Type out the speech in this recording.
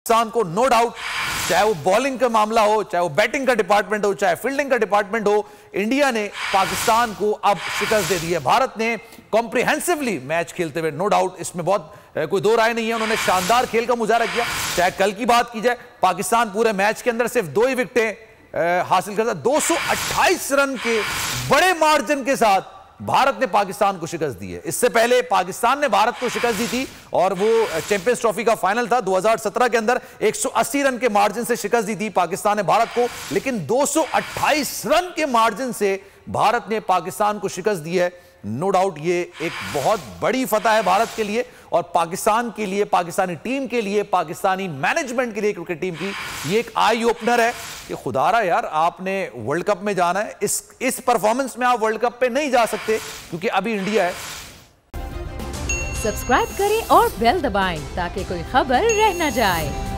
पाकिस्तान को no doubt, चाहे वो बॉलिंग का मामला हो, चाहे वो बैटिंग का डिपार्टमेंट हो, चाहे फील्डिंग का डिपार्टमेंट हो, इंडिया ने पाकिस्तान को अब शिकस्त दे दी है। भारत ने कॉम्प्रिहेंसिवली मैच खेलते हुए, नो डाउट इसमें बहुत कोई दो राय नहीं है, उन्होंने शानदार खेल का मुजाहरा किया। चाहे कल की बात की जाए, पाकिस्तान पूरे मैच के अंदर सिर्फ 2 ही विकेटें हासिल करता, 228 रन के बड़े मार्जिन के साथ भारत ने पाकिस्तान को शिकस्त दी है। इससे पहले पाकिस्तान ने भारत को शिकस्त दी थी और वो चैंपियंस ट्रॉफी का फाइनल था 2017 के अंदर, 180 रन के मार्जिन से शिकस्त दी थी पाकिस्तान ने भारत को, लेकिन 228 रन के मार्जिन से भारत ने पाकिस्तान को शिकस्त दी है। नो डाउट ये एक बहुत बड़ी फतह है भारत के लिए और पाकिस्तान के लिए, पाकिस्तानी टीम के लिए, पाकिस्तानी मैनेजमेंट के लिए, क्रिकेट टीम की ये एक आई ओपनर है कि खुदारा यार आपने वर्ल्ड कप में जाना है, इस परफॉर्मेंस में आप वर्ल्ड कप पे नहीं जा सकते क्योंकि अभी इंडिया है। सब्सक्राइब करें और बेल दबाएं ताकि कोई खबर रह न जाए।